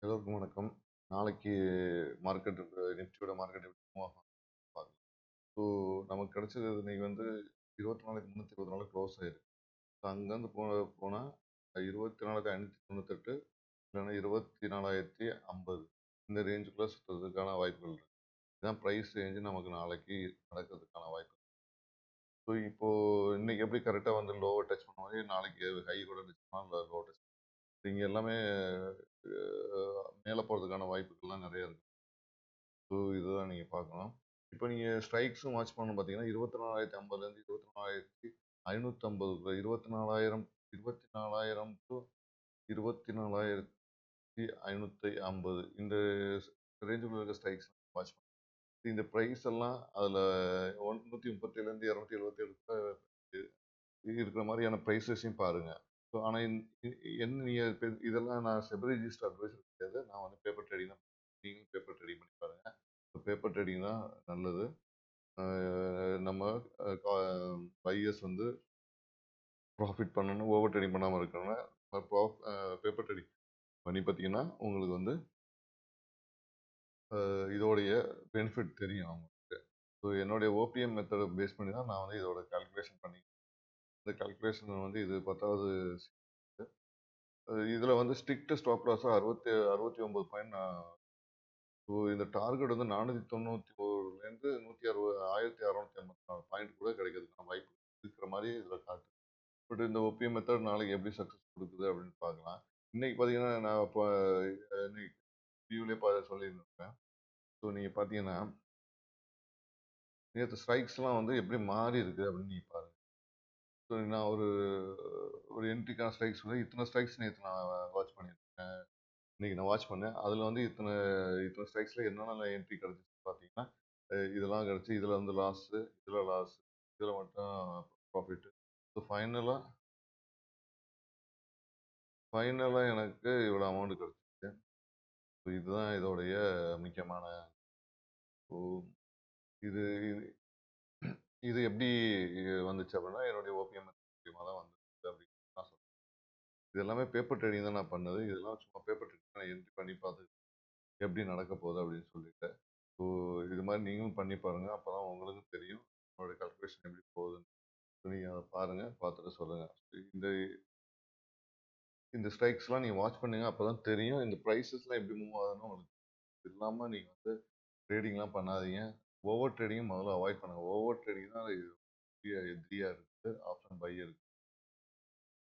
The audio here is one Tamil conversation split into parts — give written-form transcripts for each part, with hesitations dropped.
எல்லோருக்கும் வணக்கம். நாளைக்கு மார்க்கெட் நிஃப்டியோட மார்க்கெட் எப்படி மூவ் ஆகும் பார்க்கலாம். ஸோ நமக்கு கிடைச்சது இன்னைக்கு வந்து 24,324 க்ளோஸ் ஆயிருக்கு. ஸோ அங்கேருந்து போனா 24,598 இல்லைன்னா 24,050 இந்த ரேஞ்சுக்குள்ள சுற்றுறதுக்கான வாய்ப்புகள் இருக்கு. இதான் ப்ரைஸ் ரேஞ்சு நமக்கு நாளைக்கு நடக்கிறதுக்கான வாய்ப்பு. ஸோ இப்போ இன்னைக்கு எப்படி கரெக்டாக வந்து லோவை டச் பண்ணுவாங்க, நாளைக்கு ஹை கூட டச் பண்ணலாம், லோ டச் இங்கே எல்லாமே மேலே போகிறதுக்கான வாய்ப்புகள்லாம் நிறைய இருக்கு. ஸோ இதுதான் நீங்கள் பார்க்கணும். இப்போ நீங்கள் ஸ்ட்ரைக்ஸும் வாட்ச் பண்ணணும் பார்த்தீங்கன்னா 24,050லேருந்து 24,550 24,000 24,000 டு 24,550 இந்த ரேஞ்சுக்குள்ள இருக்க ஸ்ட்ரைக்ஸ் வாட்ச் பண்ணணும். இந்த ப்ரைஸ் எல்லாம் அதில் 137லேருந்து 277 இருக்கிற மாதிரியான ப்ரைஸஸையும் பாருங்கள். ஸோ ஆனால் என்ன நீங்கள் இதெல்லாம் நான் செபி ரிஜிஸ்டர் அட்வைசர் கிடையாது. நான் வந்து பேப்பர் ட்ரேடிங் தான். நீங்களும் பேப்பர் ட்ரேடிங் பண்ணி பாருங்கள். பேப்பர் ட்ரேடிங் தான் நல்லது. நம்ம பையர்ஸ் வந்து ப்ராஃபிட் பண்ணணும், ஓவர் ட்ரேடிங் பண்ணாமல் இருக்கணும்னா பேப்பர் ட்ரேடிங் பண்ணி பார்த்தீங்கன்னா உங்களுக்கு வந்து இதோடைய பெனிஃபிட் தெரியும் அவங்களுக்கு. ஸோ என்னுடைய ஓபிஎம் மெத்தடை பேஸ் பண்ணி தான் நான் வந்து இதோட கால்குலேஷன் பண்ணி இந்த கால்குலேஷன் வந்து இது 10வது. இதில் வந்து ஸ்ட்ரிக்ட் ஸ்டாப் லாஸாக 69 பாயிண்ட். ஸோ இந்த டார்கெட் வந்து 491லேருந்து 160 1654 பாயிண்ட் கூட கிடைக்கிறதுக்கான வாய்ப்பு இருக்கிற மாதிரி இதில் காட்டு. பட் இந்த ஓபிஎம் மெத்தட் நாளைக்கு எப்படி சக்ஸஸ் கொடுக்குது அப்படின்னு பார்க்கலாம். இன்னைக்கு பார்த்தீங்கன்னா நான் இப்போ இன்னைக்கு வியூலே சொல்லியிருந்தேன். ஸோ நீங்கள் பார்த்தீங்கன்னா நேற்று ஸ்ட்ரைக்ஸ்லாம் வந்து எப்படி மாறி இருக்கு அப்படின்னு நீங்கள் பாருங்க. ஸோ நான் ஒரு என்ட்ரிக்கான ஸ்ட்ரைக்ஸ் வந்து இத்தனை ஸ்ட்ரைக்ஸ் நேற்று நான் வாட்ச் பண்ணியிருக்கேன். இன்னைக்கு நான் வாட்ச் பண்ணேன். அதில் வந்து இத்தனை இத்தனை ஸ்ட்ரைக்ஸில் என்னென்ன என்ட்ரி கிடச்சிச்சு பார்த்தீங்கன்னா இதெல்லாம் கிடச்சி இதில் வந்து லாஸு, இதில் லாஸு, இதில் மட்டும் ப்ராஃபிட்டு. ஸோ ஃபைனலாக எனக்கு இவ்வளோ அமௌண்ட் கிடச்சிச்சு. ஸோ இதுதான் இதோடைய முக்கியமான. ஸோ இது இது இது எப்படி வந்துச்சு அப்படின்னா என்னுடைய ஓபிஎம் மூலியமாக தான் வந்துச்சு அப்படின்னு நான் சொல்றேன். இது எல்லாமே பேப்பர் ட்ரேடிங் தான் நான் பண்ணது. இதெல்லாம் சும்மா பேப்பர் ட்ரேடிங் நான் என்ட்ரி பண்ணி பார்த்து எப்படி நடக்க போகுது அப்படின்னு சொல்லிட்டு. ஸோ இது மாதிரி நீங்களும் பண்ணி பாருங்கள். அப்போ தான் உங்களுக்கும் தெரியும் உங்களுடைய கால்குலேஷன் எப்படி போகுதுன்னு. நீங்கள் அதை பாருங்கள், பார்த்துட்டு சொல்லுங்கள். இந்த இந்த ஸ்ட்ரைக்ஸ்லாம் நீங்கள் வாட்ச் பண்ணுங்க. அப்போ தான் தெரியும் இந்த ப்ரைஸஸ்லாம் எப்படி மூவ் ஆகுதுன்னு உங்களுக்கு. இது இல்லாமல் நீங்கள் வந்து ட்ரேடிங்லாம் பண்ணாதீங்க. ஓவர் ட்ரேடிங் முதல்ல அவாய்ட் பண்ணுங்கள். ஓவர் ட்ரேடிங் தான் எதிரியாக இருக்குது ஆப்ஷன் பை இருக்குது.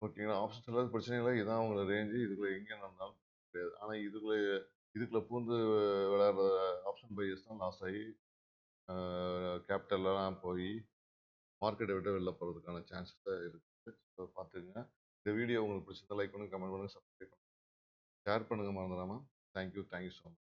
ஓகேங்களா? ஆப்ஷன்ஸ் இல்லாத பிரச்சனை இல்லை. இதான் உங்களோட ரேஞ்சு. இதுக்குள்ளே எங்கே நடந்தாலும் கிடையாது. ஆனால் இதுக்குள்ளே பூந்து விளையாடுற ஆப்ஷன் பையர்ஸ் தான் லாஸ் ஆகி கேபிட்டல்லாம் போய் மார்க்கெட்டை விட்டு வெளில போகிறதுக்கான சான்சஸ் தான் இருக்குது. ஸோ பார்த்துக்குங்க. இந்த வீடியோ உங்களுக்கு பிடிச்சிருந்தா லைக் பண்ணுங்கள், கமெண்ட் பண்ணுங்கள், சப்ஸ்கிரைப் பண்ணுங்கள், ஷேர் பண்ணுங்கள் மறந்துடாமல். Thank you so much.